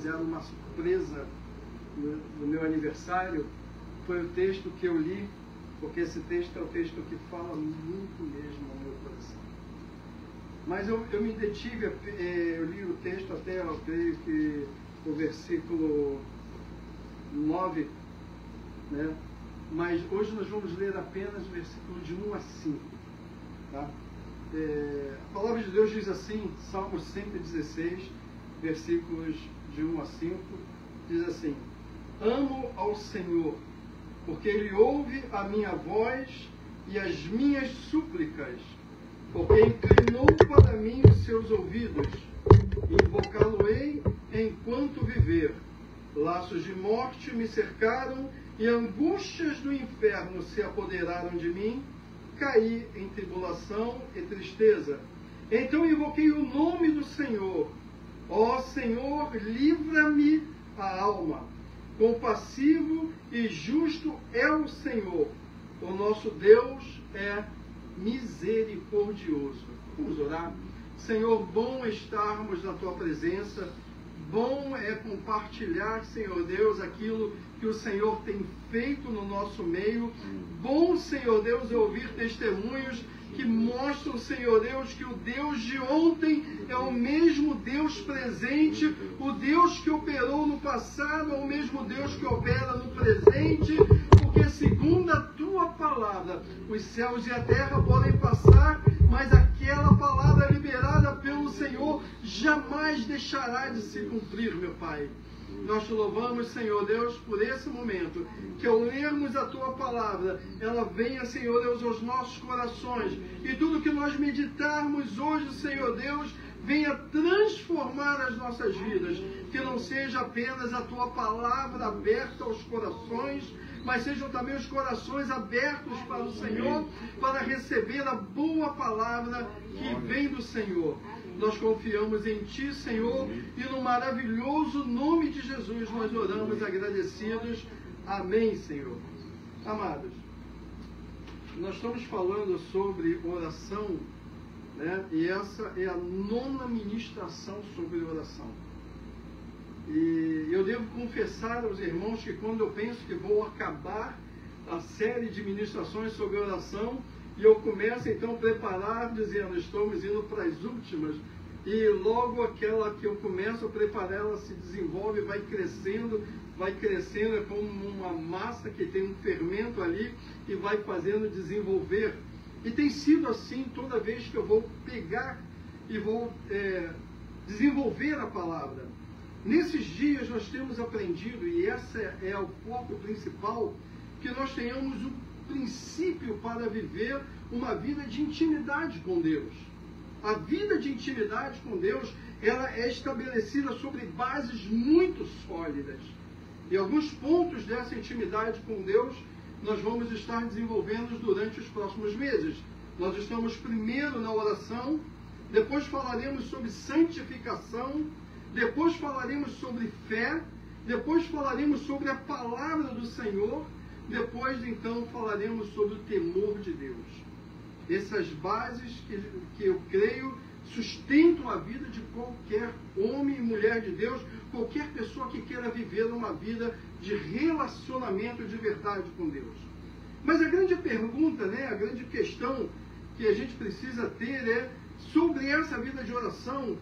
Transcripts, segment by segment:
fizeram uma surpresa no meu aniversário, foi o texto que eu li, porque esse texto é o texto que fala muito mesmo ao meu coração. Mas eu me detive, eu li o texto até, eu creio que o versículo 9, né? Mas hoje nós vamos ler apenas o versículo de 1 a 5. Tá? A palavra de Deus diz assim, Salmo 116, versículos de 1 a 5, diz assim: amo ao Senhor, porque Ele ouve a minha voz e as minhas súplicas, porque inclinou para mim os seus ouvidos. Invocá-lo-ei enquanto viver. Laços de morte me cercaram e angústias do inferno se apoderaram de mim. Caí em tribulação e tristeza. Então invoquei o nome do Senhor. Ó Senhor, livra-me a alma. Compassivo e justo é o Senhor. O nosso Deus é misericordioso. Vamos orar? Senhor, bom estarmos na Tua presença. Bom é compartilhar, Senhor Deus, aquilo que o Senhor tem feito no nosso meio. Bom, Senhor Deus, é ouvir testemunhos que mostram, Senhor Deus, que o Deus de ontem é o mesmo Deus presente, o Deus que operou no passado é o mesmo Deus que opera no presente, porque segundo a Tua palavra, os céus e a terra podem passar, mas aquela palavra liberada pelo Senhor jamais deixará de se cumprir, meu Pai. Nós te louvamos, Senhor Deus, por esse momento, que ao lermos a Tua palavra, ela venha, Senhor Deus, aos nossos corações, e tudo que nós meditarmos hoje, Senhor Deus, venha transformar as nossas vidas, que não seja apenas a Tua palavra aberta aos corações, mas sejam também os corações abertos para o Senhor, para receber a boa palavra que vem do Senhor. Nós confiamos em Ti, Senhor, e no maravilhoso nome de Jesus nós oramos agradecidos. Amém, Senhor. Amados, nós estamos falando sobre oração, né? E essa é a 9ª ministração sobre oração. E eu devo confessar aos irmãos que quando eu penso que vou acabar a série de ministrações sobre oração, e eu começo então a preparar, dizendo, estamos indo para as últimas, e logo aquela que eu começo a preparar, ela se desenvolve, vai crescendo, é como uma massa que tem um fermento ali, e vai fazendo desenvolver. E tem sido assim toda vez que eu vou pegar e vou desenvolver a palavra. Nesses dias nós temos aprendido, e esse é o foco principal, que nós tenhamos um princípio para viver uma vida de intimidade com Deus. A vida de intimidade com Deus, ela é estabelecida sobre bases muito sólidas. E alguns pontos dessa intimidade com Deus nós vamos estar desenvolvendo durante os próximos meses. Nós estamos primeiro na oração, depois falaremos sobre santificação, depois falaremos sobre fé, depois falaremos sobre a palavra do Senhor, depois então falaremos sobre o temor de Deus. Essas bases que eu creio sustentam a vida de qualquer homem e mulher de Deus, qualquer pessoa que queira viver uma vida de relacionamento de verdade com Deus. Mas a grande pergunta, né, a grande questão que a gente precisa ter é sobre essa vida de oração,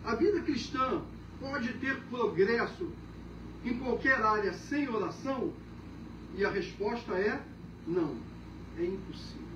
a vida cristã pode ter progresso em qualquer área sem oração? E a resposta é não, é impossível.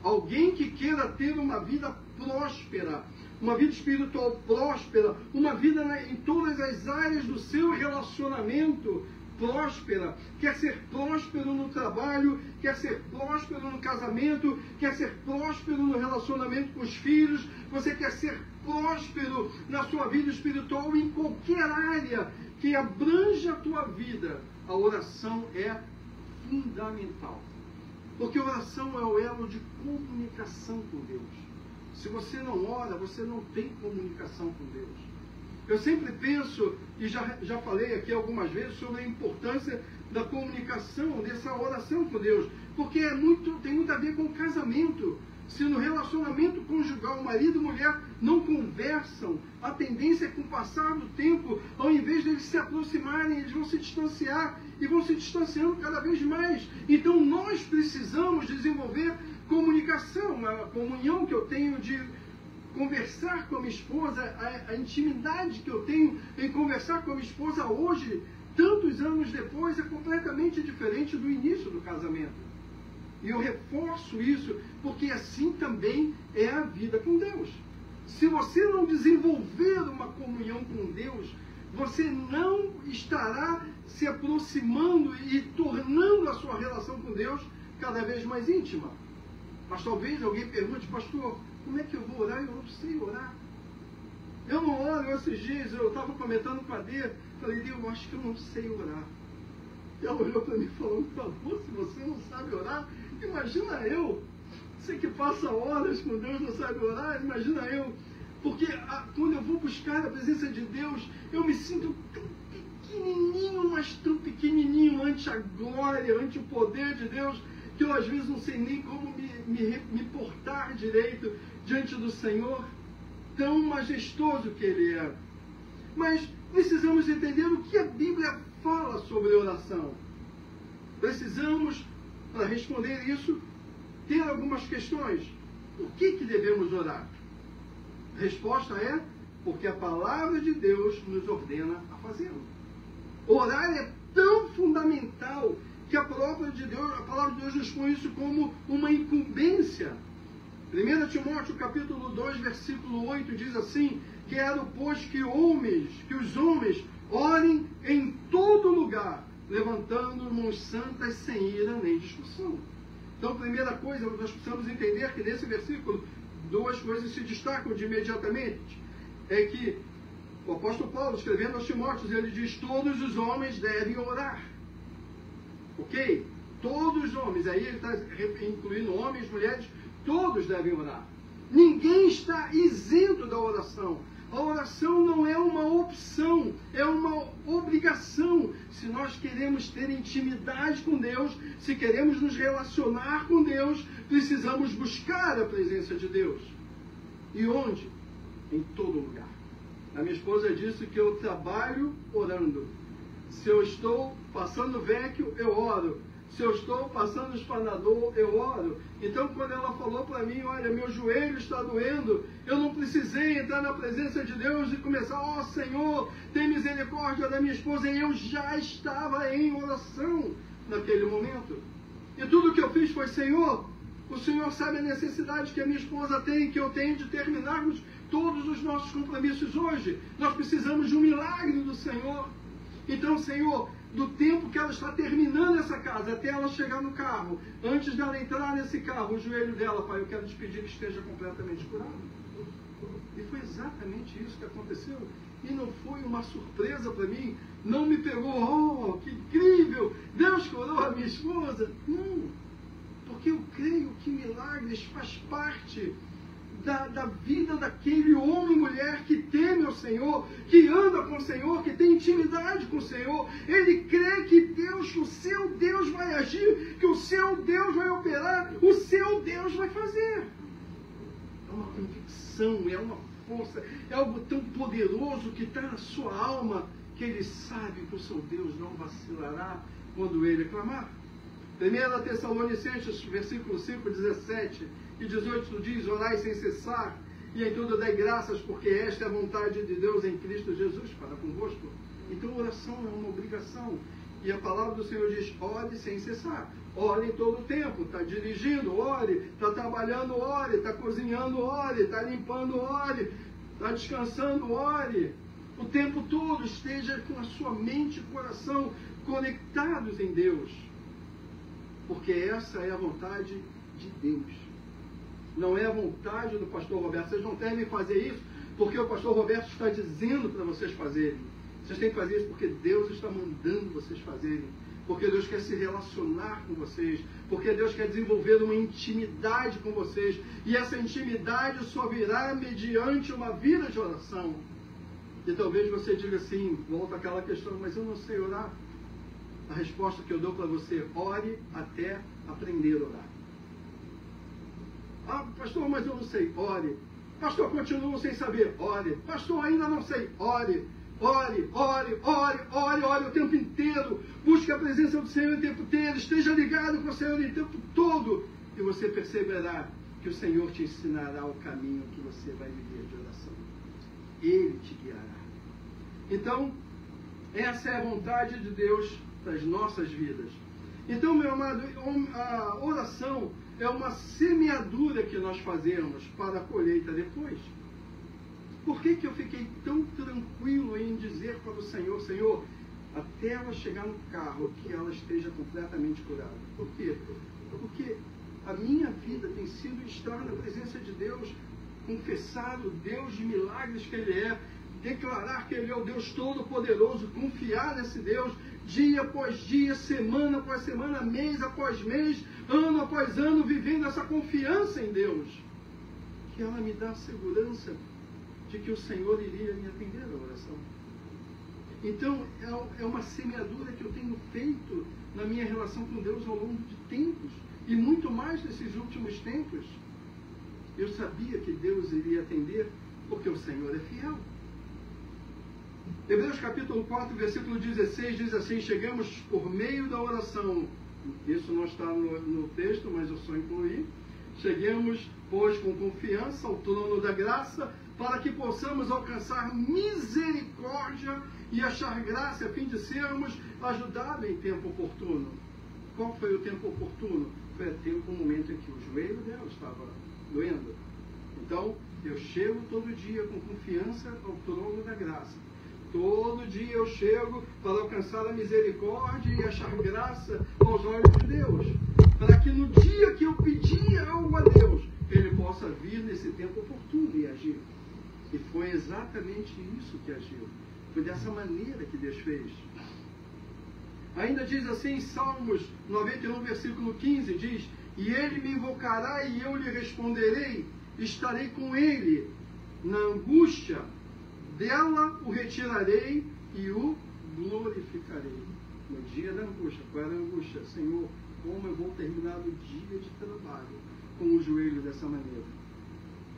Alguém que queira ter uma vida próspera, uma vida espiritual próspera, uma vida em todas as áreas do seu relacionamento próspera, quer ser próspero no trabalho, quer ser próspero no casamento, quer ser próspero no relacionamento com os filhos, você quer ser próspero na sua vida espiritual, em qualquer área que abrange a tua vida, a oração é fundamental. Porque a oração é o elo de comunicação com Deus. Se você não ora, você não tem comunicação com Deus. Eu sempre penso, e já falei aqui algumas vezes, sobre a importância da comunicação, dessa oração com Deus. Porque tem muito a ver com o casamento. Se no relacionamento conjugal, marido e mulher não conversam, a tendência é que com o passar do tempo, ao invés de eles se aproximarem, eles vão se distanciar e vão se distanciando cada vez mais. Então nós precisamos desenvolver comunicação, a comunhão que eu tenho de conversar com a minha esposa, a intimidade que eu tenho em conversar com a minha esposa hoje, tantos anos depois, é completamente diferente do início do casamento. E eu reforço isso, porque assim também é a vida com Deus. Se você não desenvolver uma comunhão com Deus, você não estará se aproximando e tornando a sua relação com Deus cada vez mais íntima. Mas talvez alguém pergunte, pastor, como é que eu vou orar? Eu não sei orar. Eu não oro. Esses dias eu estava comentando com a Dê, falei, Dê, eu acho que eu não sei orar. E ela olhou para mim e falou, por favor, se você não sabe orar, imagina eu. Você que passa horas com Deus não sabe orar, imagina eu. Porque quando eu vou buscar a presença de Deus, eu me sinto tão pequenininho, mas tão pequenininho ante a glória, ante o poder de Deus, que eu às vezes não sei nem como me portar direito diante do Senhor, tão majestoso que Ele é. Mas precisamos entender o que a Bíblia fala sobre oração. Precisamos, para responder isso, ter algumas questões. Por que devemos orar? A resposta é porque a palavra de Deus nos ordena a fazê-lo. Orar é tão fundamental que a palavra de Deus nos põe isso como uma incumbência. 1 Timóteo capítulo 2, versículo 8 diz assim, quero, pois, que os homens orem em todo lugar, levantando mãos santas sem ira nem discussão. Então, primeira coisa, nós precisamos entender que nesse versículo, duas coisas se destacam de imediatamente. É que o apóstolo Paulo, escrevendo aos Timóteos, ele diz, todos os homens devem orar. Ok? Todos os homens, aí ele está incluindo homens, mulheres, todos devem orar. Ninguém está isento da oração. A oração não é uma opção, é uma obrigação. Se nós queremos ter intimidade com Deus, se queremos nos relacionar com Deus, precisamos buscar a presença de Deus. E onde? Em todo lugar. A minha esposa disse que eu trabalho orando. Se eu estou passando vecchio, eu oro. Se eu estou passando espanador, eu oro. Então, quando ela falou para mim, olha, meu joelho está doendo, eu não precisei entrar na presença de Deus e começar, ó Senhor, tem misericórdia da minha esposa. E eu já estava em oração naquele momento. E tudo que eu fiz foi, Senhor, o Senhor sabe a necessidade que a minha esposa tem, que eu tenho de terminarmos todos os nossos compromissos hoje. Nós precisamos de um milagre do Senhor. Então, Senhor, do tempo que ela está terminando essa casa, até ela chegar no carro, antes dela entrar nesse carro, o joelho dela, Pai, eu quero te pedir que esteja completamente curado. E foi exatamente isso que aconteceu. E não foi uma surpresa para mim, não me pegou, oh, que incrível, Deus curou a minha esposa. Não, porque eu creio que milagres faz parte da vida daquele homem e mulher que teme ao Senhor, que anda com o Senhor, que tem intimidade com o Senhor. Ele crê que Deus, o seu Deus vai agir, que o seu Deus vai operar, o seu Deus vai fazer. É uma convicção, é uma força, é algo tão poderoso que está na sua alma, que ele sabe que o seu Deus não vacilará quando ele clamar. 1 Tessalonicenses, versículo 5, 17 e 18 diz, orai sem cessar, e em tudo dai graças, porque esta é a vontade de Deus em Cristo Jesus para convosco. Então oração é uma obrigação. E a palavra do Senhor diz, ore sem cessar. Ore em todo o tempo. Está dirigindo, ore. Está trabalhando, ore. Está cozinhando, ore. Está limpando, ore. Está descansando, ore. O tempo todo esteja com a sua mente e coração conectados em Deus. Porque essa é a vontade de Deus. Não é a vontade do pastor Roberto. Vocês não devem fazer isso porque o pastor Roberto está dizendo para vocês fazerem. Vocês têm que fazer isso porque Deus está mandando vocês fazerem. Porque Deus quer se relacionar com vocês. Porque Deus quer desenvolver uma intimidade com vocês. E essa intimidade só virá mediante uma vida de oração. E talvez você diga assim, volta àquela questão, mas eu não sei orar. A resposta que eu dou para você, ore até aprender a orar. Ah, pastor, mas eu não sei. Ore Pastor, continuo sem saber. Ore. Pastor, ainda não sei. Ore. Ore, ore, ore, ore, ore o tempo inteiro. Busque a presença do Senhor o tempo inteiro. Esteja ligado com o Senhor o tempo todo. E você perceberá que o Senhor te ensinará o caminho que você vai viver de oração. Ele te guiará. Então, essa é a vontade de Deus para as nossas vidas. Então, meu amado, a oração é uma semeadura que nós fazemos para a colheita depois. Por que eu fiquei tão tranquilo em dizer para o Senhor, Senhor, até ela chegar no carro, que ela esteja completamente curada? Por quê? Porque a minha vida tem sido estar na presença de Deus, confessar o Deus de milagres que Ele é, declarar que Ele é o Deus Todo-Poderoso, confiar nesse Deus, dia após dia, semana após semana, mês após mês, ano após ano, vivendo essa confiança em Deus, que ela me dá segurança de que o Senhor iria me atender a oração. Então, é uma semeadura que eu tenho feito na minha relação com Deus ao longo de tempos, e muito mais nesses últimos tempos. Eu sabia que Deus iria atender, porque o Senhor é fiel. Hebreus capítulo 4, versículo 16, diz assim: chegamos por meio da oração. Isso não está no texto, mas eu só incluí. Cheguemos, pois, com confiança ao trono da graça, para que possamos alcançar misericórdia e achar graça, a fim de sermos ajudados em tempo oportuno. Qual foi o tempo oportuno? Foi o momento em que o joelho dela estava doendo. Então, eu chego todo dia com confiança ao trono da graça. Todo dia eu chego para alcançar a misericórdia e achar graça aos olhos de Deus. Para que no dia que eu pedir algo a Deus, Ele possa vir nesse tempo oportuno e agir. E foi exatamente isso que agiu. Foi dessa maneira que Deus fez. Ainda diz assim em Salmos 91, versículo 15, diz: e Ele me invocará e eu lhe responderei, estarei com Ele na angústia, dela o retirarei e o glorificarei. No dia da angústia, qual era a angústia? Senhor, como eu vou terminar o dia de trabalho com o joelho dessa maneira?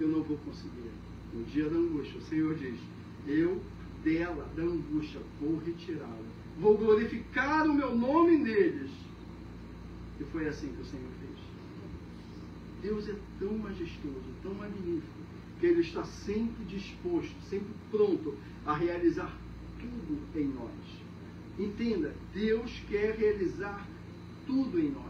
Eu não vou conseguir. No dia da angústia, o Senhor diz: eu dela, da angústia, vou retirá-la. Vou glorificar o meu nome neles. E foi assim que o Senhor fez. Deus é tão majestoso, tão magnífico, que Ele está sempre disposto, sempre pronto a realizar tudo em nós. Entenda, Deus quer realizar tudo em nós.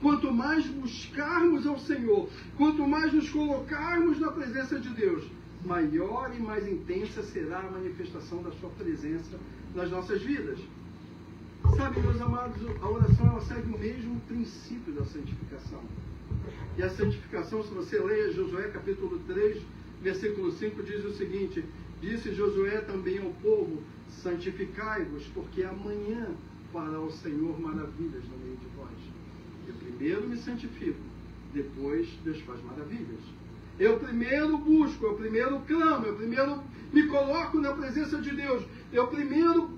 Quanto mais buscarmos ao Senhor, quanto mais nos colocarmos na presença de Deus, maior e mais intensa será a manifestação da sua presença nas nossas vidas. Sabe, meus amados, a oração ela segue o mesmo princípio da santificação. E a santificação, se você ler Josué capítulo 3, versículo 5, diz o seguinte: disse Josué também ao povo: santificai-vos, porque amanhã fará o Senhor maravilhas no meio de vós. Eu primeiro me santifico, depois Deus faz maravilhas. Eu primeiro busco, eu primeiro clamo, eu primeiro me coloco na presença de Deus, eu primeiro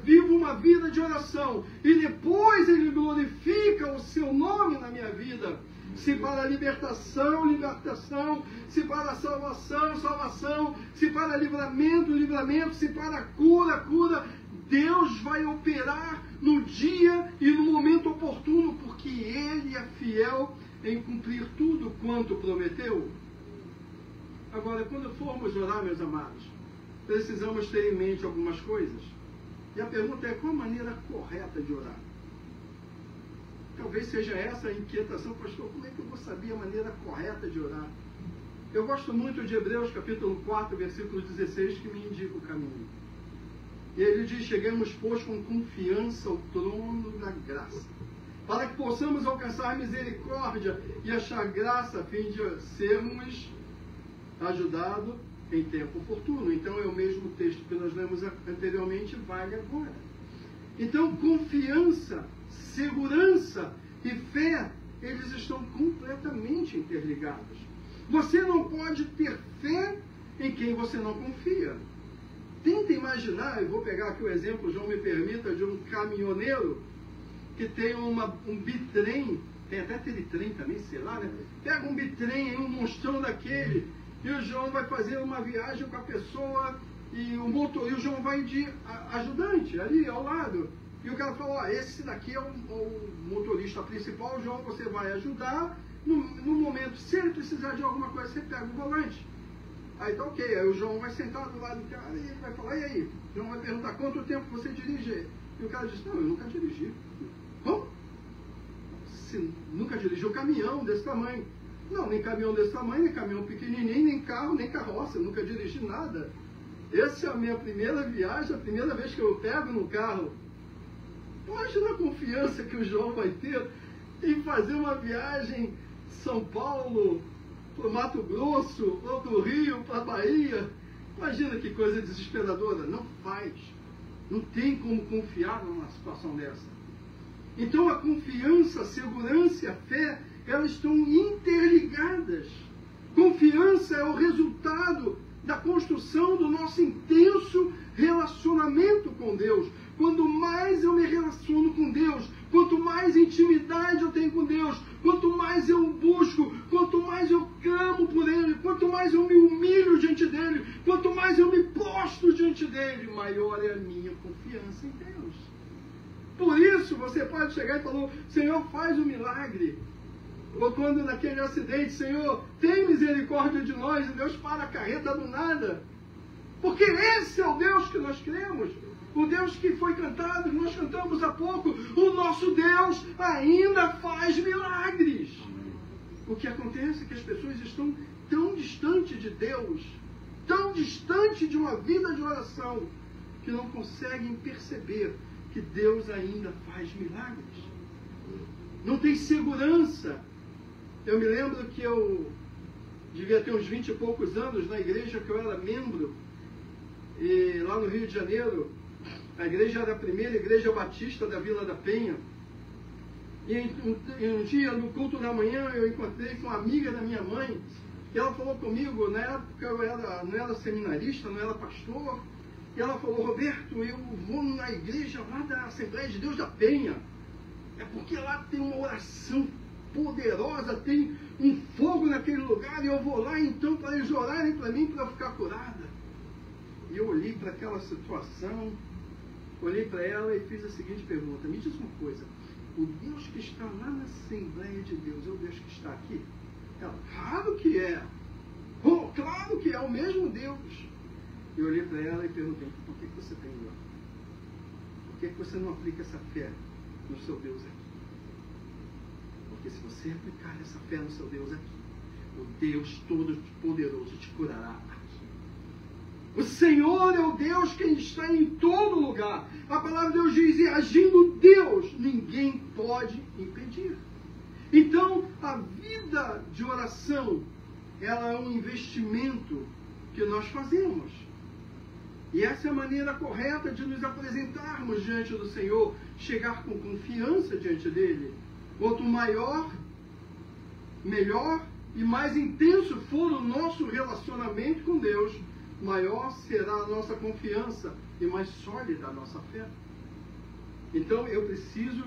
vivo uma vida de oração, e depois Ele glorifica o seu nome na minha vida. Se para libertação, libertação, se para salvação, salvação, se para livramento, livramento, se para cura, cura. Deus vai operar no dia e no momento oportuno, porque Ele é fiel em cumprir tudo quanto prometeu. Agora, quando formos orar, meus amados, precisamos ter em mente algumas coisas. E a pergunta é: qual a maneira correta de orar? Talvez seja essa a inquietação, pastor, como é que eu vou saber a maneira correta de orar? Eu gosto muito de Hebreus capítulo 4, versículo 16, que me indica o caminho. E ele diz: cheguemos, pois, com confiança ao trono da graça, para que possamos alcançar misericórdia e achar graça, a fim de sermos ajudados em tempo oportuno. Então é o mesmo texto que nós lemos anteriormente, vale agora. Então, confiança, segurança e fé, eles estão completamente interligados. Você não pode ter fé em quem você não confia. Tenta imaginar, eu vou pegar aqui o exemplo, João me permita, de um caminhoneiro que tem um bitrem, tem até teletrem também, sei lá, né? Pega um bitrem, um monstrão daquele, e o João vai fazer uma viagem com a pessoa, e o João vai de ajudante ali ao lado. E o cara falou, esse daqui é o motorista principal, João, você vai ajudar, no momento, se ele precisar de alguma coisa, você pega o volante. Aí tá ok, aí o João vai sentar do lado do cara e ele vai falar, e aí? O João vai perguntar, quanto tempo você dirige? E o cara diz, não, eu nunca dirigi. Como? Você nunca dirigiu caminhão desse tamanho? Não, nem caminhão desse tamanho, nem caminhão pequenininho, nem carro, nem carroça, eu nunca dirigi nada. Essa é a minha primeira viagem, a primeira vez que eu pego no carro. Imagina a confiança que o João vai ter em fazer uma viagem São Paulo, para o Mato Grosso, ou do Rio para a Bahia. Imagina que coisa desesperadora. Não faz. Não tem como confiar numa situação dessa. Então a confiança, a segurança e a fé, elas estão interligadas. Confiança é o resultado da construção do nosso intenso relacionamento com Deus. Quanto mais eu me relaciono com Deus, quanto mais intimidade eu tenho com Deus, quanto mais eu o busco, quanto mais eu clamo por Ele, quanto mais eu me humilho diante dEle, quanto mais eu me prostro diante dEle, maior é a minha confiança em Deus. Por isso você pode chegar e falar, Senhor, faz um milagre. Ou quando naquele acidente, Senhor, tem misericórdia de nós, e Deus para a carreta do nada. Porque esse é o Deus que nós cremos. O Deus que foi cantado, que nós cantamos há pouco. O nosso Deus ainda faz milagres. O que acontece é que as pessoas estão tão distantes de Deus, tão distantes de uma vida de oração, que não conseguem perceber que Deus ainda faz milagres. Não tem segurança. Eu me lembro que eu devia ter uns 20 e poucos anos na igreja que eu era membro, e lá no Rio de Janeiro. A igreja era a primeira igreja batista da Vila da Penha. E um dia, no culto da manhã, eu encontrei com uma amiga da minha mãe, e ela falou comigo, na época eu não era seminarista, não era pastor, e ela falou, Roberto, eu vou na igreja lá da Assembleia de Deus da Penha, é porque lá tem uma oração poderosa, tem um fogo naquele lugar, e eu vou lá então para eles orarem para mim, para eu ficar curada. E eu olhei para aquela situação, olhei para ela e fiz a seguinte pergunta, me diz uma coisa, o Deus que está lá na Assembleia de Deus é o Deus que está aqui? Ela, claro que é. Oh, claro que é o mesmo Deus. Eu olhei para ela e perguntei, por que você tem lá? Por que você não aplica essa fé no seu Deus aqui? Porque se você aplicar essa fé no seu Deus aqui, o Deus Todo-Poderoso te curará aqui. O Senhor é o Deus que está em todo lugar. A palavra de Deus diz, e agindo Deus, ninguém pode impedir. Então, a vida de oração, ela é um investimento que nós fazemos. E essa é a maneira correta de nos apresentarmos diante do Senhor, chegar com confiança diante dEle. Quanto maior, melhor e mais intenso for o nosso relacionamento com Deus, maior será a nossa confiança e mais sólida a nossa fé. Então eu preciso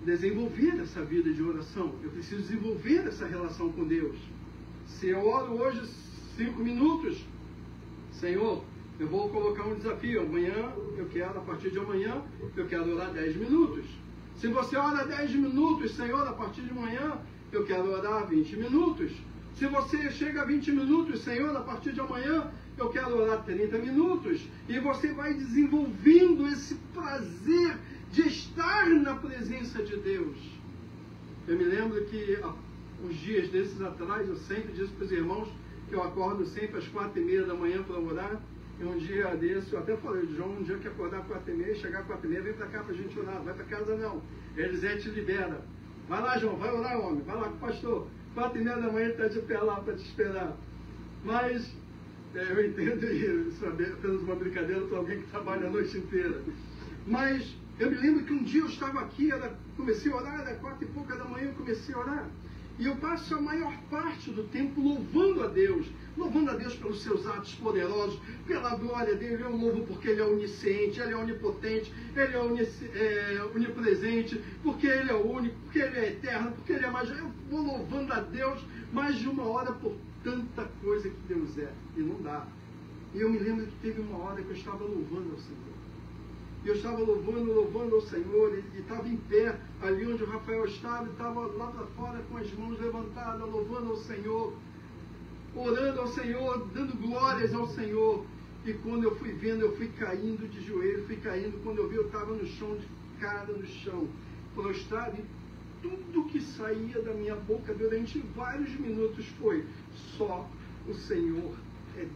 desenvolver essa vida de oração, eu preciso desenvolver essa relação com Deus. Se eu oro hoje 5 minutos, Senhor, eu vou colocar um desafio, amanhã eu quero, a partir de amanhã, eu quero orar 10 minutos. Se você ora 10 minutos, Senhor, a partir de amanhã, eu quero orar 20 minutos. Se você chega a 20 minutos, Senhor, a partir de amanhã, eu quero orar 30 minutos. E você vai desenvolvendo esse prazer de estar na presença de Deus. Eu me lembro que uns dias desses atrás, eu sempre disse para os irmãos que eu acordo sempre às 4h30 da manhã para orar. E um dia desse, eu até falei, João, um dia que acordar às 4h30, chegar às 4h30, vem para cá para a gente orar. Vai para casa não. Elisete te libera. Vai lá, João, vai orar, homem. Vai lá com o pastor. 4h30 da manhã ele está de pé lá para te esperar. Mas eu entendo isso, apenas uma brincadeira para alguém que trabalha a noite inteira. Mas eu me lembro que um dia eu estava aqui, comecei a orar, era 4h e pouca da manhã, eu comecei a orar. E eu passo a maior parte do tempo louvando a Deus pelos seus atos poderosos, pela glória dele. Eu louvo porque ele é onisciente, ele é onipotente, ele é onipresente, porque ele é único, porque ele é eterno, porque ele é mais... Eu vou louvando a Deus mais de uma hora por tanta coisa que Deus é, e não dá. E eu me lembro que teve uma hora que eu estava louvando ao Senhor. E eu estava louvando ao Senhor, e estava em pé, ali onde o Rafael estava, e estava lá para fora com as mãos levantadas, louvando ao Senhor, orando ao Senhor, dando glórias ao Senhor. E quando eu fui vendo, eu fui caindo de joelho, fui caindo. Quando eu vi, eu estava no chão, de cara no chão, prostrado, e tudo que saía da minha boca durante vários minutos foi: só o Senhor é Deus.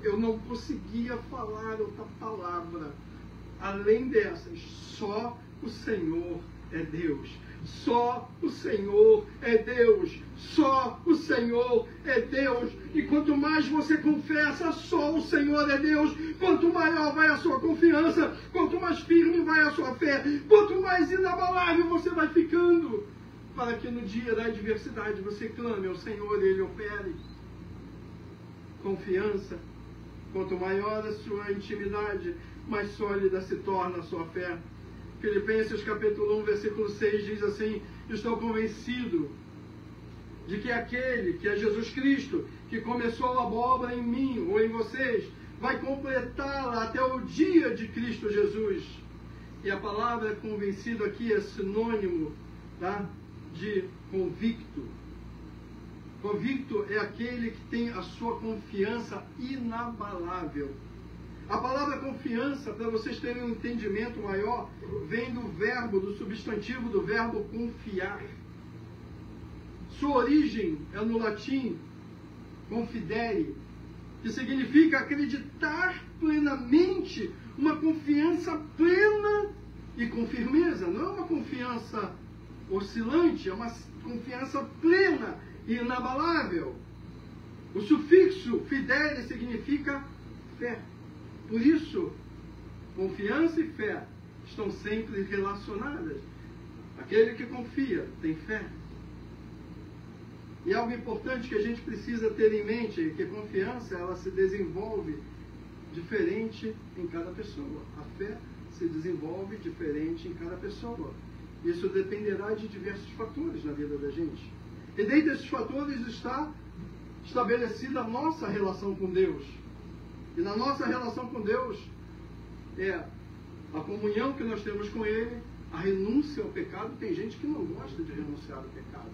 Eu não conseguia falar outra palavra além dessas: só o Senhor é Deus. Só o Senhor é Deus. Só o Senhor é Deus. E quanto mais você confessa, só o Senhor é Deus, quanto maior vai a sua confiança, quanto mais firme vai a sua fé, quanto mais inabalável você vai ficando, para que no dia da adversidade você clame ao Senhor e Ele opere. Confiança. Quanto maior a sua intimidade, mais sólida se torna a sua fé. Filipenses capítulo 1, versículo 6 diz assim: estou convencido de que aquele, que é Jesus Cristo, que começou a obra em mim ou em vocês, vai completá-la até o dia de Cristo Jesus. E a palavra convencido aqui é sinônimo, tá, de convicto. Convicto é aquele que tem a sua confiança inabalável. A palavra confiança, para vocês terem um entendimento maior, vem do verbo, do substantivo do verbo confiar. Sua origem é no latim confidere, que significa acreditar plenamente, uma confiança plena e com firmeza. Não é uma confiança oscilante, é uma confiança plena e inabalável. O sufixo fidere significa fé. Por isso, confiança e fé estão sempre relacionadas. Aquele que confia tem fé. E algo importante que a gente precisa ter em mente é que a confiança, ela se desenvolve diferente em cada pessoa. A fé se desenvolve diferente em cada pessoa. Isso dependerá de diversos fatores na vida da gente. E dentre esses fatores está estabelecida a nossa relação com Deus. E na nossa relação com Deus é a comunhão que nós temos com Ele, a renúncia ao pecado. Tem gente que não gosta de renunciar ao pecado.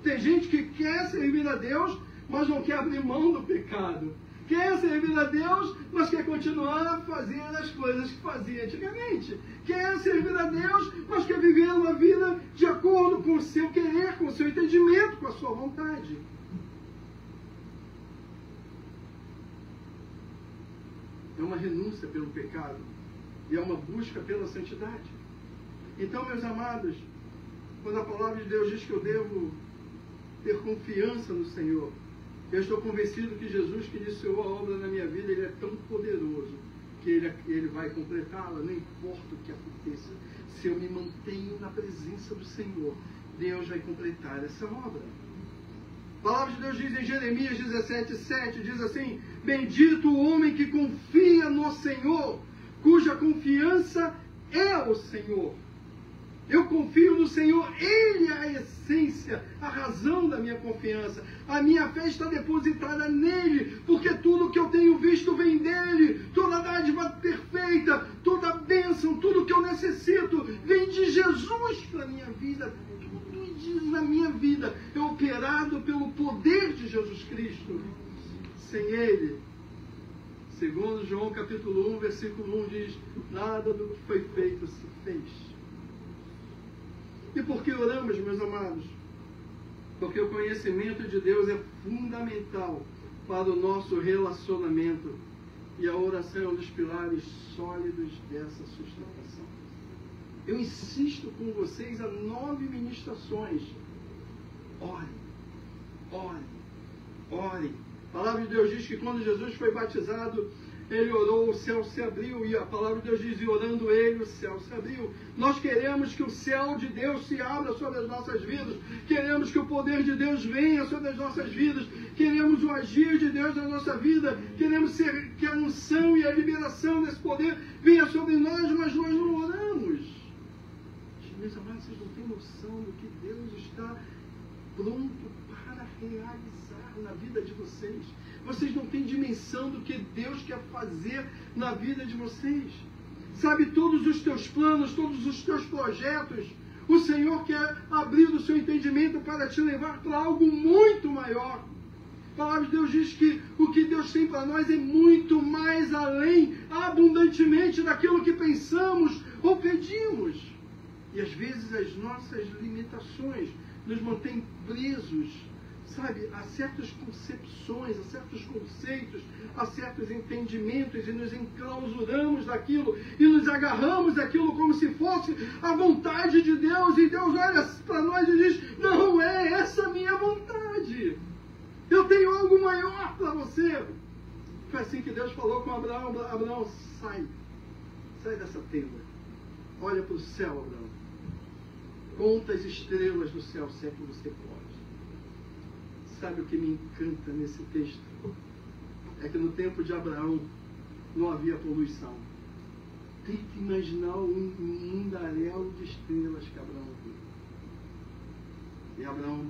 Tem gente que quer servir a Deus, mas não quer abrir mão do pecado. Quer servir a Deus, mas quer continuar fazendo as coisas que fazia antigamente. Quer servir a Deus, mas quer viver uma vida de acordo com o seu querer, com o seu entendimento, com a sua vontade. É uma renúncia pelo pecado e é uma busca pela santidade. Então, meus amados, quando a palavra de Deus diz que eu devo ter confiança no Senhor, eu estou convencido que Jesus, que iniciou a obra na minha vida, Ele é tão poderoso que Ele vai completá-la, não importa o que aconteça. Se eu me mantenho na presença do Senhor, Deus vai completar essa obra. A palavra de Deus diz em Jeremias 17:7, diz assim: bendito o homem que confia no Senhor, cuja confiança é o Senhor. Eu confio no Senhor, Ele é a essência, a razão da minha confiança. A minha fé está depositada nele, porque tudo que eu tenho visto vem dele. Toda dádiva perfeita, toda bênção, tudo que eu necessito vem de Jesus para a minha vida. Tudo na minha vida é operado pelo poder de Jesus Cristo. Sem Ele, segundo João capítulo 1, versículo 1 diz: nada do que foi feito se fez. E por que oramos, meus amados? Porque o conhecimento de Deus é fundamental para o nosso relacionamento. E a oração é um dos pilares sólidos dessa sustentação. Eu insisto com vocês há 9 ministrações. Orem, orem, orem. A palavra de Deus diz que quando Jesus foi batizado, ele orou, o céu se abriu, e a palavra de Deus diz, e orando ele, o céu se abriu. Nós queremos que o céu de Deus se abra sobre as nossas vidas, queremos que o poder de Deus venha sobre as nossas vidas, queremos o agir de Deus na nossa vida, queremos que a unção e a liberação desse poder venha sobre nós, mas nós não oramos. Meus amados, vocês não têm noção do que Deus está pronto para realizar na vida de vocês. Vocês não têm dimensão do que Deus quer fazer na vida de vocês. Sabe, todos os teus planos, todos os teus projetos, o Senhor quer abrir o seu entendimento para te levar para algo muito maior. A palavra de Deus diz que o que Deus tem para nós é muito mais além, abundantemente daquilo que pensamos ou pedimos. E às vezes as nossas limitações nos mantêm presos, sabe, a certas concepções, a certos conceitos, a certos entendimentos, e nos enclausuramos daquilo, e nos agarramos daquilo como se fosse a vontade de Deus, e Deus olha para nós e diz, não é essa a minha vontade, eu tenho algo maior para você. Foi assim que Deus falou com Abraão, Abraão, sai dessa tenda, olha para o céu, Abraão. Conta as estrelas do céu, se é que você pode. Sabe o que me encanta nesse texto? É que no tempo de Abraão não havia poluição. Tente imaginar um mundaréu de estrelas que Abraão viu. E Abraão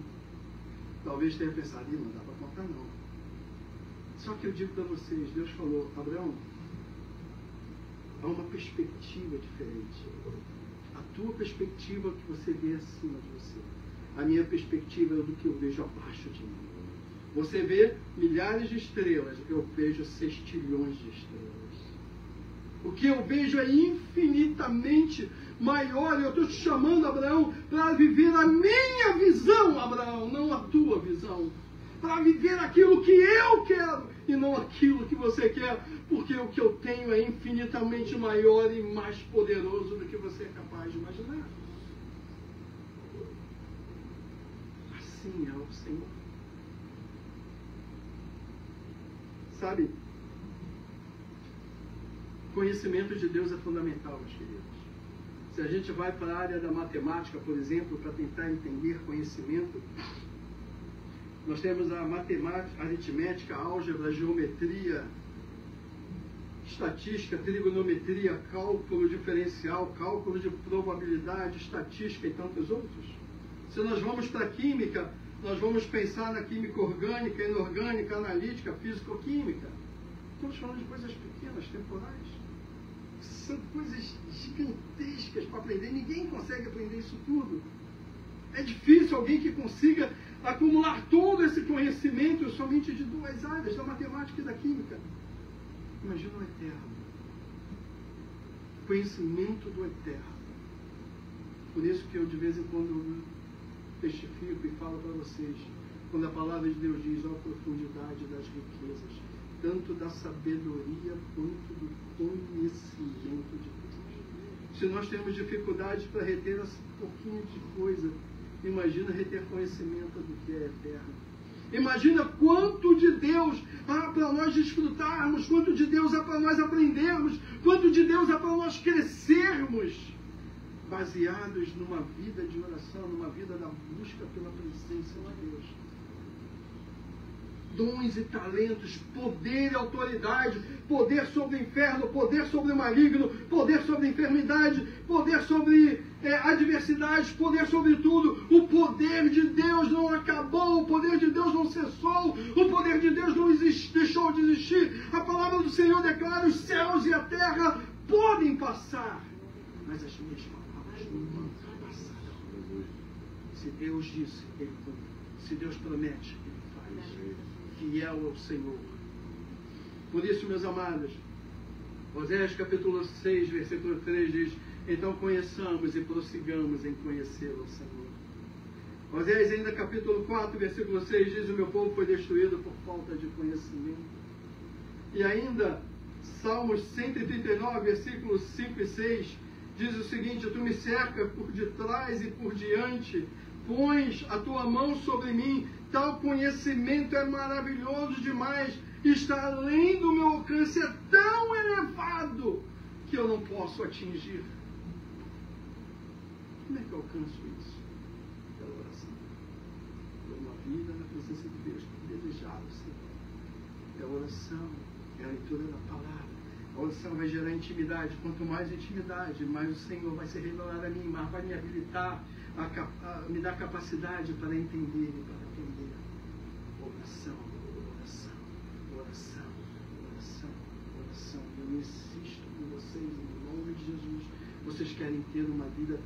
talvez tenha pensado, não dá para contar não. Só que eu digo para vocês, Deus falou, Abraão, há uma perspectiva diferente. A tua perspectiva é o que você vê acima de você. A minha perspectiva é do que eu vejo abaixo de mim. Você vê milhares de estrelas, eu vejo sextilhões de estrelas. O que eu vejo é infinitamente maior. Eu estou te chamando, Abraão, para viver a minha visão, Abraão, não a tua visão. Para viver aquilo que eu quero e não aquilo que você quer, porque o que eu tenho é infinitamente maior e mais poderoso do que você é capaz de imaginar. Assim é o Senhor. Sabe, conhecimento de Deus é fundamental, meus queridos. Se a gente vai para a área da matemática, por exemplo, para tentar entender conhecimento, nós temos a matemática, a aritmética, a álgebra, a geometria, estatística, trigonometria, cálculo diferencial, cálculo de probabilidade, estatística e tantos outros. Se nós vamos para a química, nós vamos pensar na química orgânica, inorgânica, analítica, físico-química. Estamos falando de coisas pequenas, temporais. São coisas gigantescas para aprender. Ninguém consegue aprender isso tudo. É difícil alguém que consiga acumular todo esse conhecimento somente de duas áreas, da matemática e da química. Imagina o eterno. Conhecimento do eterno. Por isso que eu de vez em quando testifico e falo para vocês, quando a palavra de Deus diz a profundidade das riquezas, tanto da sabedoria quanto do conhecimento de Deus. Se nós temos dificuldade para reter esse pouquinho de coisa, imagina reter conhecimento do que é eterno. Imagina quanto de Deus há para nós desfrutarmos, quanto de Deus há para nós aprendermos, quanto de Deus há para nós crescermos, baseados numa vida de oração, numa vida da busca pela presença de Deus. Dons e talentos, poder e autoridade, poder sobre o inferno, poder sobre o maligno, poder sobre a enfermidade, poder sobre adversidades, poder sobre tudo. O poder de Deus não acabou, o poder de Deus não cessou, o poder de Deus não deixou de existir. A palavra do Senhor declara: os céus e a terra podem passar, mas as minhas palavras não passarão. Se Deus disse, Ele cumpre. Se Deus promete, Ele faz. Fiel ao Senhor. Por isso, meus amados, Oséias capítulo 6, versículo 3 diz: então conheçamos e prossigamos em conhecer o Senhor. Oséias ainda capítulo 4, versículo 6 diz: o meu povo foi destruído por falta de conhecimento. E ainda Salmos 139, versículos 5 e 6 diz o seguinte: tu me cercas por detrás e por diante, pões a tua mão sobre mim. Tal conhecimento é maravilhoso demais, está além do meu alcance, é tão elevado que eu não posso atingir. Como é que eu alcanço isso? Pela oração. Por uma vida na presença de Deus, desejado, Senhor. É a oração, é a leitura da palavra. A oração vai gerar intimidade. Quanto mais intimidade, mais o Senhor vai se revelar a mim, mais vai me habilitar, me dar capacidade para entender e para atender. Oração, oração, oração, oração, oração. Eu insisto com vocês, em nome de Jesus. Vocês querem ter uma vida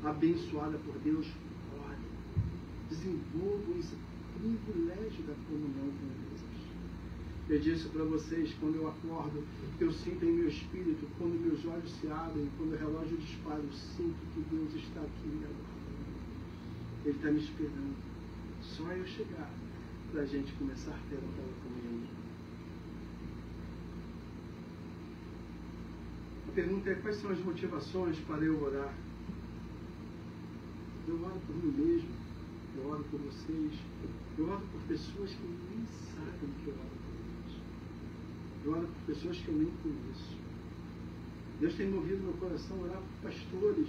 abençoada por Deus? Ore. Desenvolvam esse privilégio da comunhão com Deus. Eu disse para vocês, quando eu acordo, eu sinto em meu espírito, quando meus olhos se abrem, quando o relógio dispara, eu sinto que Deus está aqui me aguardando. Ele está me esperando. Só eu chegar para a gente começar a ter aquela comunhão. A pergunta é: quais são as motivações para eu orar? Eu oro por mim mesmo, eu oro por vocês, eu oro por pessoas que nem sabem que eu oro por eles. Eu oro por pessoas que eu nem conheço. Deus tem movido meu coração a orar por pastores.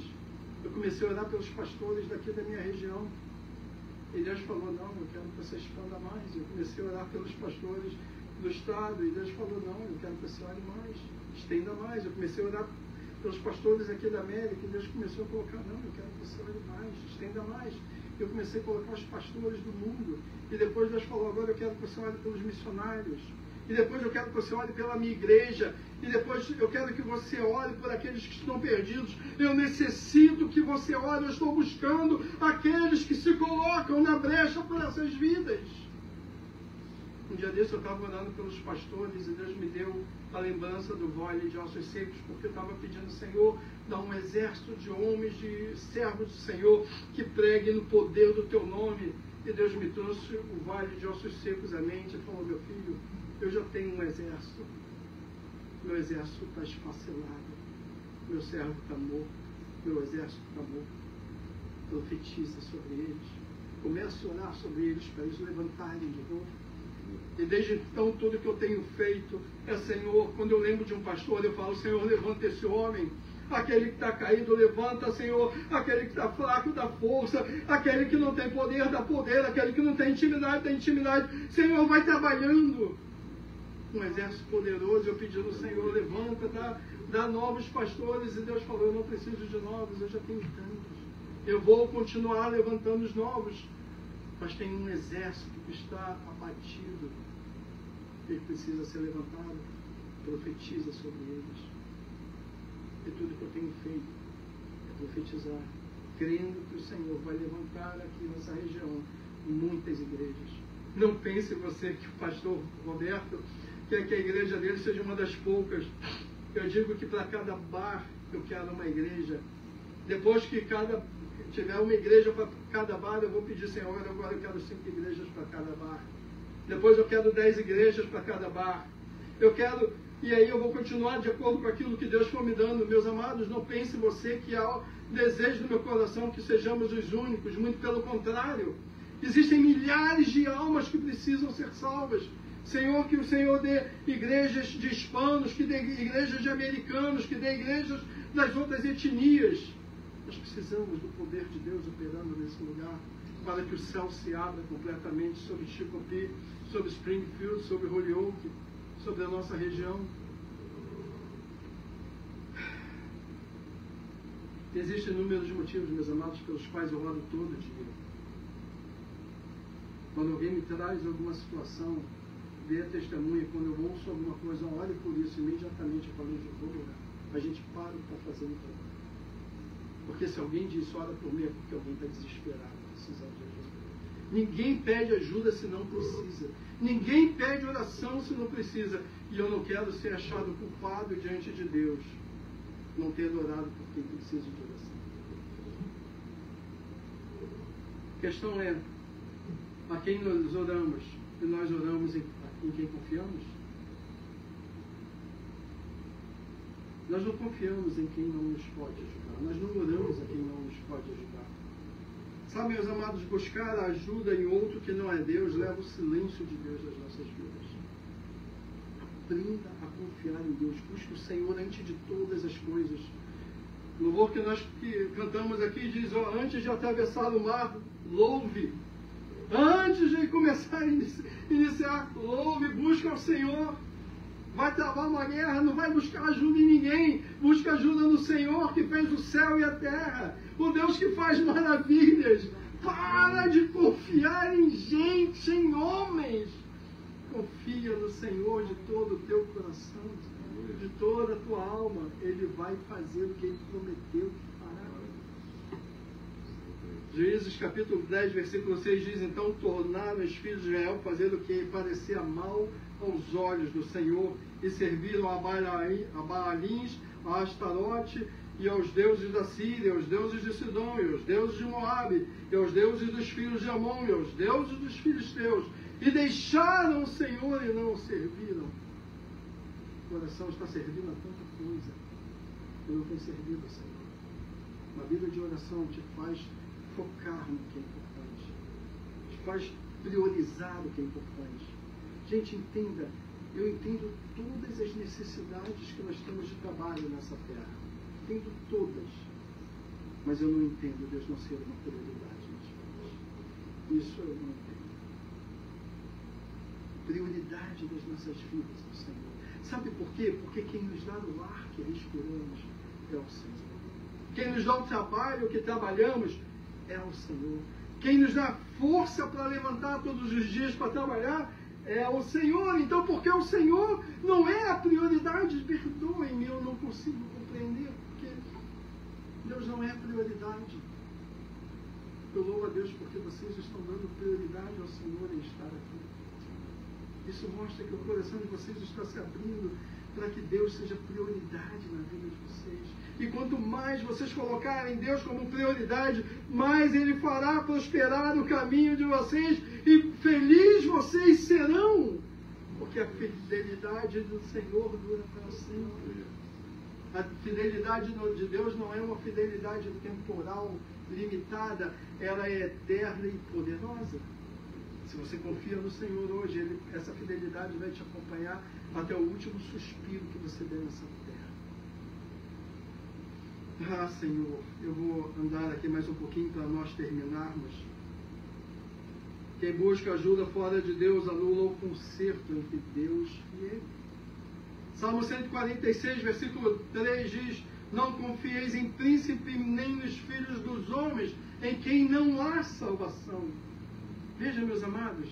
Eu comecei a orar pelos pastores daqui da minha região. E Deus falou: não, eu quero que você expanda mais. Eu comecei a orar pelos pastores do estado. E Deus falou: não, eu quero que você ore mais, estenda mais. Eu comecei a orar pelos pastores aqui da América. E Deus começou a colocar: não, eu quero que você ore mais, estenda mais. Eu comecei a colocar os pastores do mundo. E depois Deus falou: agora eu quero que você ore pelos missionários. E depois eu quero que você ore pela minha igreja. E depois eu quero que você ore por aqueles que estão perdidos. Eu necessito que você ore. Eu estou buscando aqueles que se colocam na brecha por essas vidas. Um dia desse eu estava orando pelos pastores e Deus me deu a lembrança do Vale de Ossos Secos, porque eu estava pedindo: Senhor, dá um exército de homens, de servos do Senhor, que preguem no poder do Teu nome. E Deus me trouxe o Vale de Ossos Secos à mente e falou: meu filho, eu já tenho um exército. Meu exército está esfacelado. Meu servo está morto. Meu exército está morto. Profetiza sobre eles. Começa a orar sobre eles para eles levantarem de novo. E desde então tudo que eu tenho feito é: Senhor, quando eu lembro de um pastor, eu falo: Senhor, levanta esse homem. Aquele que está caído, levanta, Senhor. Aquele que está fraco, dá força. Aquele que não tem poder, dá poder. Aquele que não tem intimidade, dá intimidade. Senhor, vai trabalhando. Um exército poderoso, eu pedindo: Senhor, levanta, dá novos pastores. E Deus falou: eu não preciso de novos, eu já tenho tantos. Eu vou continuar levantando os novos. Mas tem um exército que está abatido. Ele precisa ser levantado. Profetiza sobre eles. E tudo que eu tenho feito é profetizar, crendo que o Senhor vai levantar aqui nessa região muitas igrejas. Não pense você que o pastor Roberto quer que a igreja dele seja uma das poucas. Eu digo que para cada bar eu quero uma igreja. Depois que tiver uma igreja para cada bar, eu vou pedir: Senhor, agora eu quero 5 igrejas para cada bar. Depois eu quero 10 igrejas para cada bar. Eu quero... E aí eu vou continuar de acordo com aquilo que Deus for me dando. Meus amados, não pense você que há desejo no meu coração que sejamos os únicos. Muito pelo contrário. Existem milhares de almas que precisam ser salvas. Senhor, que o Senhor dê igrejas de hispanos, que dê igrejas de americanos, que dê igrejas das outras etnias. Nós precisamos do poder de Deus operando nesse lugar, para que o céu se abra completamente sobre Chicopee, sobre Springfield, sobre Holyoke, sobre a nossa região. Existem inúmeros motivos, meus amados, pelos quais eu oro todo dia. Quando alguém me traz alguma situação, dê testemunha. Quando eu ouço alguma coisa, olhe por isso, imediatamente eu falo: eu vou orar. A gente para o que está fazendo para orar. Porque se alguém diz: ora por mim, é porque alguém está desesperado, precisando de ajuda. Ninguém pede ajuda se não precisa. Ninguém pede oração se não precisa. E eu não quero ser achado culpado diante de Deus, não ter orado por quem precisa de oração. A questão é: a quem nós oramos? E nós oramos em quem confiamos? Nós não confiamos em quem não nos pode ajudar. Nós não oramos a quem não nos pode ajudar. Sabe, meus amados, buscar a ajuda em outro que não é Deus leva o silêncio de Deus nas nossas vidas. Aprenda a confiar em Deus. Busque o Senhor antes de todas as coisas. O louvor que nós cantamos aqui diz, ó, antes de atravessar o mar, louve. Antes de começar a iniciar, louve, busca o Senhor. Vai travar uma guerra, não vai buscar ajuda em ninguém. Busca ajuda no Senhor que fez o céu e a terra. O Deus que faz maravilhas. Para de confiar em gente, em homens. Confia no Senhor de todo o teu coração, de toda a tua alma. Ele vai fazer o que Ele prometeu que fará. Juízes capítulo 10, versículo 6 diz, então tornaram os filhos de Israel fazer o que parecia mal aos olhos do Senhor e serviram a Baalins, a Astarote e aos deuses da Síria, aos deuses de Sidom, e aos deuses de Moabe, e aos deuses dos filhos de Amon, e aos deuses dos filisteus, e deixaram o Senhor e não o serviram. O coração está servindo a tanta coisa, eu não tenho servido ao Senhor. Uma vida de oração te faz focar no que é importante, te faz priorizar o que é importante. Gente, entenda, eu entendo todas as necessidades que nós temos de trabalho nessa terra. Entendo todas. Mas eu não entendo Deus não ser uma prioridade nas vidas. Isso eu não entendo. Prioridade das nossas vidas é o Senhor. Sabe por quê? Porque quem nos dá o ar que respiramos é o Senhor. Quem nos dá o trabalho que trabalhamos é o Senhor. Quem nos dá força para levantar todos os dias para trabalhar é o Senhor. Então, porque o Senhor não é a prioridade, perdoem-me, eu não consigo compreender, porque Deus não é a prioridade. Eu louvo a Deus porque vocês estão dando prioridade ao Senhor em estar aqui. Isso mostra que o coração de vocês está se abrindo para que Deus seja prioridade na vida de vocês. E quanto mais vocês colocarem Deus como prioridade, mais Ele fará prosperar o caminho de vocês e felizes vocês serão. Porque a fidelidade do Senhor dura para sempre. A fidelidade de Deus não é uma fidelidade temporal, limitada, ela é eterna e poderosa. Se você confia no Senhor hoje, essa fidelidade vai te acompanhar até o último suspiro que você der nessa terra. Ah, Senhor, eu vou andar aqui mais um pouquinho para nós terminarmos. Quem busca ajuda fora de Deus anula o concerto entre Deus e Ele. Salmo 146, versículo 3 diz, não confieis em príncipe nem nos filhos dos homens, em quem não há salvação. Veja, meus amados,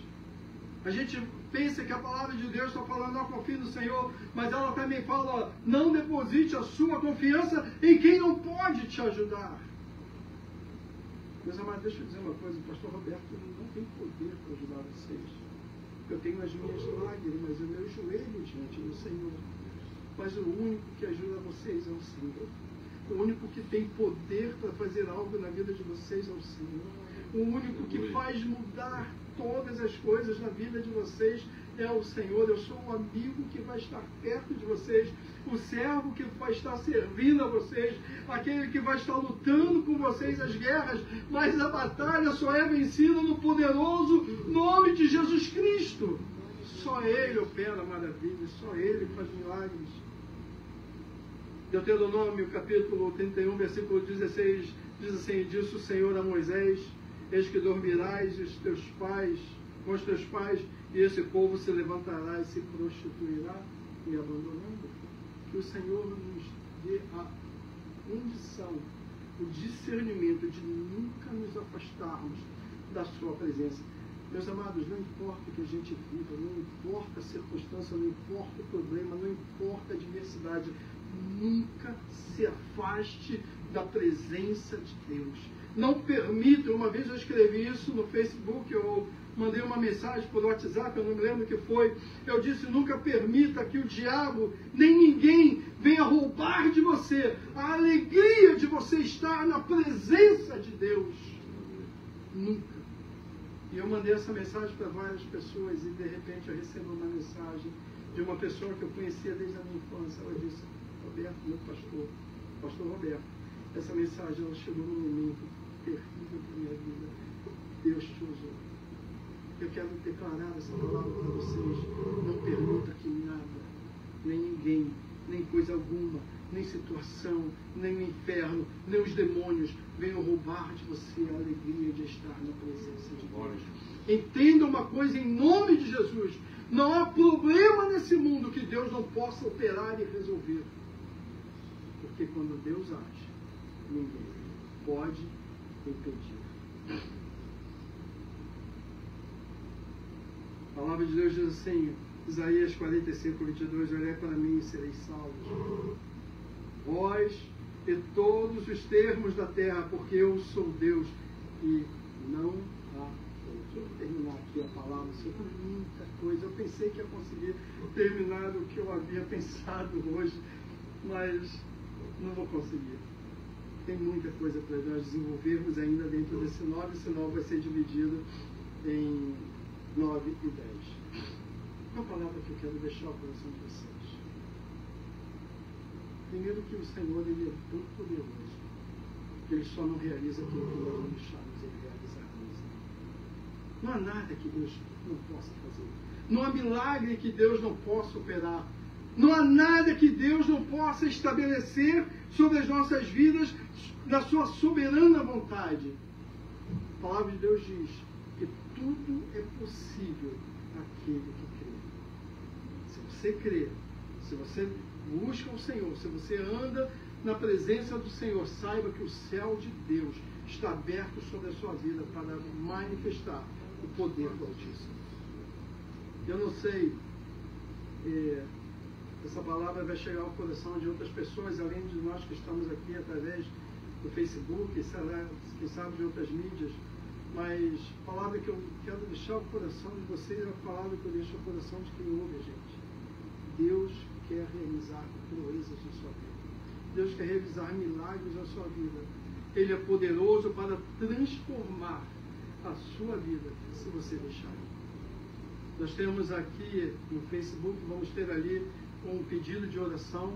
a gente pensa que a palavra de Deus está falando, não confie no Senhor, mas ela também fala, não deposite a sua confiança em quem não pode te ajudar. Meus amados, deixa eu dizer uma coisa, o pastor Roberto não tem poder para ajudar vocês. Eu tenho as minhas lágrimas, o meu joelho diante do Senhor. Mas o único que ajuda vocês é o Senhor. O único que tem poder para fazer algo na vida de vocês é o Senhor. O único que faz mudar todas as coisas na vida de vocês é o Senhor. Eu sou o amigo que vai estar perto de vocês, o servo que vai estar servindo a vocês, aquele que vai estar lutando com vocês as guerras, mas a batalha só é vencida no poderoso nome de Jesus Cristo. Só Ele opera maravilhas, só Ele faz milagres. Deuteronômio capítulo 31, versículo 16, diz assim, disse o Senhor a Moisés, eis que dormirás com os teus pais, e esse povo se levantará e se prostituirá, me abandonando. Que o Senhor nos dê a condição, o discernimento de nunca nos afastarmos da sua presença. Meus amados, não importa o que a gente viva, não importa a circunstância, não importa o problema, não importa a adversidade, nunca se afaste da presença de Deus. Não permita, uma vez eu escrevi isso no Facebook, eu mandei uma mensagem por WhatsApp, eu não me lembro o que foi, eu disse, nunca permita que o diabo, nem ninguém, venha roubar de você a alegria de você estar na presença de Deus. Nunca. E eu mandei essa mensagem para várias pessoas e de repente eu recebo uma mensagem de uma pessoa que eu conhecia desde a minha infância. Ela disse, Roberto, meu pastor Roberto, essa mensagem ela chegou num momento terrível para a minha vida. Deus te usou. Eu quero declarar essa palavra para vocês. Não permita que nada, nem ninguém, nem coisa alguma, nem situação, nem o inferno, nem os demônios venham roubar de você a alegria de estar na presença de Deus. Entenda uma coisa em nome de Jesus: não há problema nesse mundo que Deus não possa operar e resolver. Porque quando Deus age, ninguém pode impedir. A palavra de Deus diz assim, Isaías 45, 22, olhai para mim e sereis salvos, vós e todos os termos da terra, porque eu sou Deus e não há outro. Deixa eu terminar aqui a palavra sobre muita coisa. Eu pensei que ia conseguir terminar o que eu havia pensado hoje, mas não vou conseguir. Tem muita coisa para nós desenvolvermos ainda dentro desse 9, esse 9 vai ser dividido em 9 e 10. Uma palavra que eu quero deixar ao coração de vocês. Primeiro que o Senhor, Ele é tão poderoso que Ele só não realiza aquilo que nós não deixamos Ele realizar. Não há nada que Deus não possa fazer. Não há milagre que Deus não possa operar. Não há nada que Deus não possa estabelecer sobre as nossas vidas na sua soberana vontade. A palavra de Deus diz que tudo é possível àquele que crê. Se você crê, se você busca o Senhor, se você anda na presença do Senhor, saiba que o céu de Deus está aberto sobre a sua vida para manifestar o poder do Altíssimo. Eu não sei, essa palavra vai chegar ao coração de outras pessoas, além de nós que estamos aqui através do Facebook, quem sabe de outras mídias, mas a palavra que eu quero deixar ao coração de vocês é a palavra que eu deixo ao coração de quem ouve a gente. Deus quer realizar proezas na sua vida. Deus quer realizar milagres na sua vida. Ele é poderoso para transformar a sua vida, se você deixar. Nós temos aqui no Facebook, vamos ter ali um pedido de oração.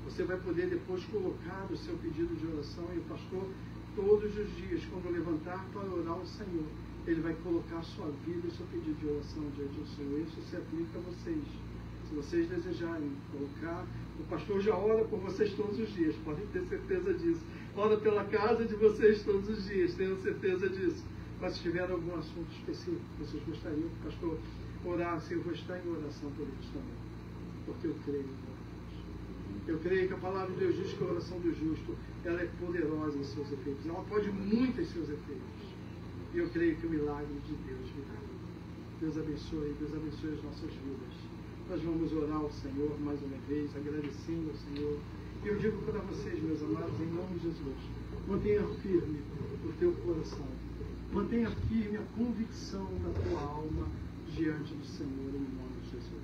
Você vai poder depois colocar o seu pedido de oração e o pastor, todos os dias, quando levantar para orar ao Senhor, ele vai colocar a sua vida e o seu pedido de oração diante do Senhor. Isso se aplica a vocês. Se vocês desejarem colocar, o pastor já ora por vocês todos os dias, podem ter certeza disso. Ora pela casa de vocês todos os dias, tenham certeza disso. Mas se tiver algum assunto específico que vocês gostariam que o pastor orasse, eu vou estar em oração por eles também. Porque eu creio em Deus. Eu creio que a palavra de Deus diz que a oração do justo, ela é poderosa em seus efeitos. Ela pode muito em seus efeitos. E eu creio que o milagre de Deus virá. Deus abençoe as nossas vidas. Nós vamos orar ao Senhor mais uma vez, agradecendo ao Senhor. E eu digo para vocês, meus amados, em nome de Jesus, mantenha firme o teu coração. Mantenha firme a convicção da tua alma diante do Senhor, em nome de Jesus.